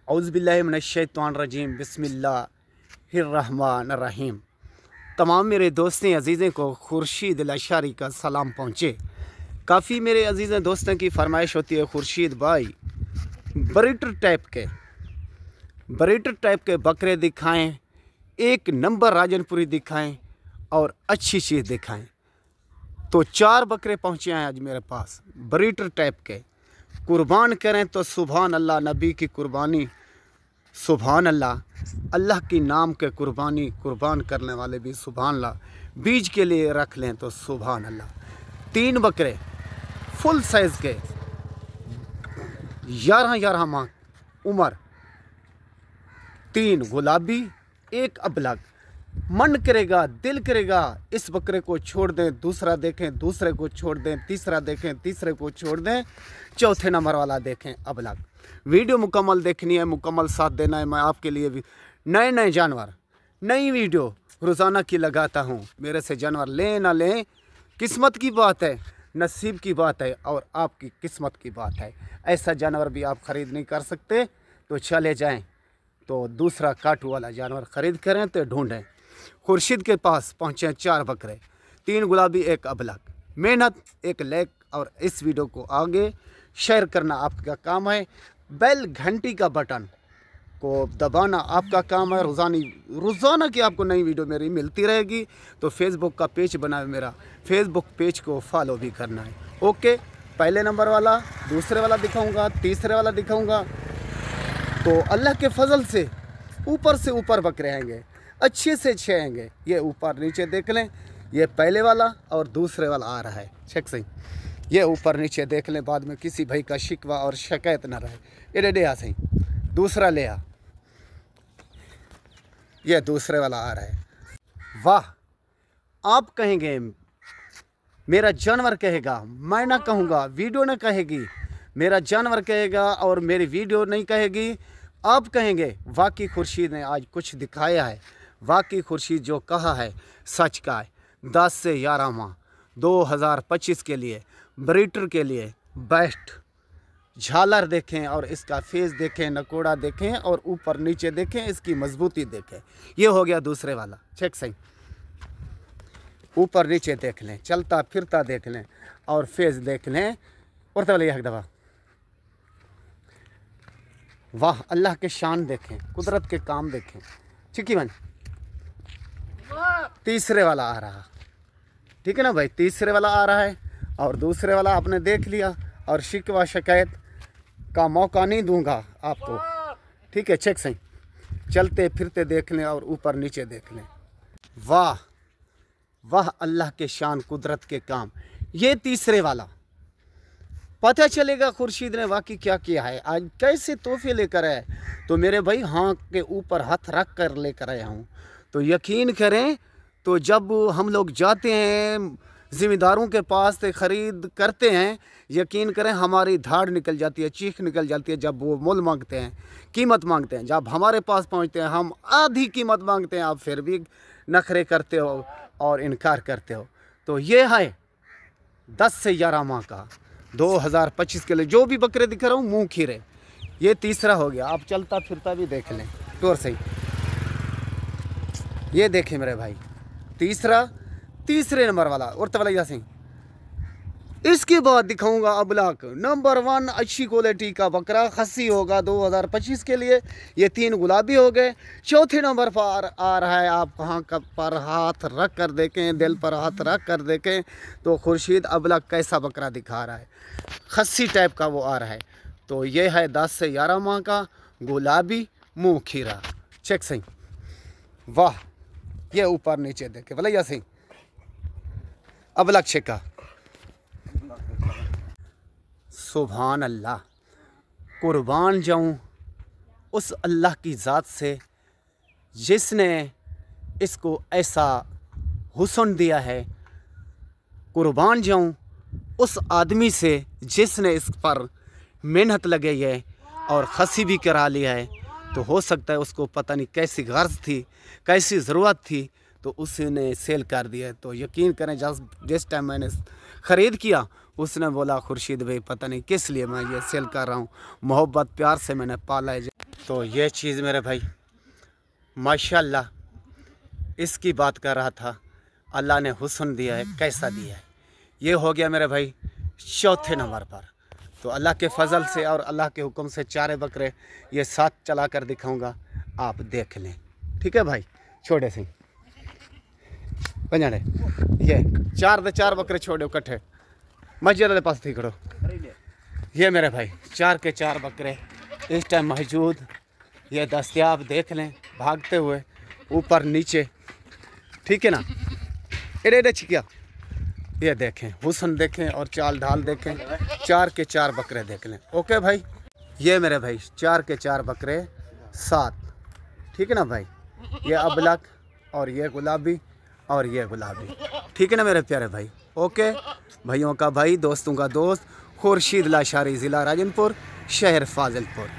औज़ुबिल्लाहिमिनश्शैतानिर्रजीम बिस्मिल्लाहिर्रहमानिर्रहीम। तमाम मेरे दोस्तें अजीज़ें को खुर्शीद लशारी का सलाम पहुँचे। काफ़ी मेरे अजीज़ें दोस्तों की फरमाइश होती है खुर्शीद भाई ब्रीडर टाइप के बकरे दिखाएं, एक नंबर राजनपुरी दिखाएं और अच्छी चीज़ दिखाएं। तो 4 बकरे पहुँचे हैं आज मेरे पास ब्रीडर टाइप के। कुर्बान करें तो सुभान अल्लाह, नबी की कुर्बानी सुभान अल्लाह, अल्लाह की नाम के कुर्बान करने वाले भी सुभान अल्लाह। बीज के लिए रख लें तो सुभान अल्लाह। 3 बकरे फुल साइज़ के 11 माह उम्र, 3 गुलाबी 1 अबलग। मन करेगा, दिल करेगा इस बकरे को छोड़ दें, दूसरा देखें, दूसरे को छोड़ दें, तीसरा देखें, तीसरे को छोड़ दें, चौथे नंबर वाला देखें अबलग। वीडियो मुकम्मल देखनी है, मुकम्मल साथ देना है। मैं आपके लिए भी नए जानवर, नई वीडियो रोज़ाना की लगाता हूँ। मेरे से जानवर लें ना लें, किस्मत की बात है, नसीब की बात है और आपकी किस्मत की बात है। ऐसा जानवर भी आप ख़रीद नहीं कर सकते तो चले जाएं तो दूसरा काटू वाला जानवर ख़रीद करें तो ढूंढें। खुर्शीद के पास पहुँचे 4 बकरे, 3 गुलाबी 1 अबलग। मेहनत, एक लाइक और इस वीडियो को आगे शेयर करना आपका काम है। बेल घंटी का बटन को दबाना आपका काम है। रोज़ाना की आपको नई वीडियो मेरी मिलती रहेगी। तो फेसबुक का पेज बना है मेरा, फेसबुक पेज को फॉलो भी करना है। ओके, पहले नंबर वाला, दूसरे वाला दिखाऊंगा, तीसरे वाला दिखाऊंगा। तो अल्लाह के फजल से ऊपर बकरे आएंगे, अच्छे से अच्छे आएंगे। ये ऊपर नीचे देख लें, ये पहले वाला और दूसरे वाला आ रहा है। चेक सही, ये ऊपर नीचे देख लें, बाद में किसी भाई का शिकवा और शिकायत ना रहे। ये ले आ सही, दूसरा ले आ, ये दूसरे वाला आ रहा है। वाह, आप कहेंगे, मेरा जानवर कहेगा, मैं ना कहूँगा, वीडियो ना कहेगी, मेरा जानवर कहेगा और मेरी वीडियो नहीं कहेगी। आप कहेंगे वाकई खुर्शीद ने आज कुछ दिखाया है, वाकई खुर्शीद जो कहा है सच का है। 10 से 11 माह 2025 के लिए ब्रीडर के लिए बेस्ट। झालर देखें और इसका फेस देखें, नकोड़ा देखें और ऊपर नीचे देखें, इसकी मजबूती देखें। ये हो गया दूसरे वाला। चेक सही, ऊपर नीचे देख लें, चलता फिरता देख लें और फेस देख लें। और तो वाले दवा, वाह, अल्लाह के शान देखें, कुदरत के काम देखें। चिकी बन, तीसरे वाला आ रहा, ठीक है ना भाई, तीसरे वाला आ रहा है और दूसरे वाला आपने देख लिया और शिकवा शिकायत का मौका नहीं दूंगा आपको, ठीक है। चेक सही, चलते फिरते देख लें और ऊपर नीचे देख लें। वाह वाह, अल्लाह के शान, कुदरत के काम। ये तीसरे वाला, पता चलेगा खुर्शीद ने वाकई क्या किया है। आज कैसे तोहफे लेकर आए, तो मेरे भाई हाँ के ऊपर हाथ रख कर लेकर आया हूँ। तो यकीन करें, तो जब हम लोग जाते हैं ज़िम्मेदारों के पास से ख़रीद करते हैं, यकीन करें हमारी धाड़ निकल जाती है, चीख निकल जाती है जब वो मोल मांगते हैं, कीमत मांगते हैं। जब हमारे पास पहुंचते हैं हम आधी कीमत मांगते हैं, आप फिर भी नखरे करते हो और इनकार करते हो। तो ये है 10 से 11 माह का 2025 के लिए जो भी बकरे दिख रहा हूँ मुँह खीरे। ये तीसरा हो गया, आप चलता फिरता भी देख लें तो सही। ये देखें मेरे भाई, तीसरे नंबर वाला और तवला सिंह। इसके बाद दिखाऊंगा अबलग नंबर 1 अच्छी क्वालिटी का बकरा, खस्सी होगा 2025 के लिए। ये 3 गुलाबी हो गए। चौथे नंबर पर आ रहा है, आप कहाँ पर हाथ रख कर देखें, दिल पर हाथ रख कर देखें तो खुर्शीद अबलग कैसा बकरा दिखा रहा है, खस्सी टाइप का वो आ रहा है। तो ये है 10 से 11 माह का गुलाबी मुँह खीरा। चेक सही, वाह, ये ऊपर नीचे देखे भले सही, अबलग छिका, सुभान अल्लाह। कुर्बान जाऊं उस अल्लाह की ज़ात से जिसने इसको ऐसा हुस्न दिया है। कुर्बान जाऊं उस आदमी से जिसने इस पर मेहनत लगाई है और खसी भी करा लिया है। तो हो सकता है उसको पता नहीं कैसी गर्ज थी, कैसी ज़रूरत थी, तो उसने सेल कर दिया। तो यकीन करें जिस टाइम मैंने ख़रीद किया उसने बोला खुर्शीद भाई पता नहीं किस लिए मैं ये सेल कर रहा हूँ, मोहब्बत प्यार से मैंने पाला है। तो ये चीज़ मेरे भाई माशाल्लाह, इसकी बात कर रहा था। अल्लाह ने हुस्न दिया है, कैसा दिया है। ये हो गया मेरे भाई चौथे नंबर पर। तो अल्लाह के फजल से और अल्लाह के हुक्म से 4 बकरे ये साथ चला कर दिखाऊंगा, आप देख लें। ठीक है भाई, छोड़े सिंह पंजाने ये 4 दे 4 बकरे छोड़ो इकट्ठे मस्जिद के पास थी खड़ो। ये मेरे भाई 4 के 4 बकरे इस टाइम मौजूद, ये दस्तयाब, देख लें भागते हुए ऊपर नीचे। ठीक है ना, एडे एडे छिकिया, ये देखें हुस्न देखें और चाल ढाल देखें। 4 के 4 बकरे देख लें। ओके भाई, ये मेरे भाई 4 के 4 बकरे साथ। ठीक है ना भाई, ये अबलक और ये गुलाबी और ये गुलाबी। ठीक है ना मेरे प्यारे भाई। ओके, भाइयों का भाई, दोस्तों का दोस्त, खुर्शीद लाशारी, ज़िला राजनपुर, शहर फाजिलपुर।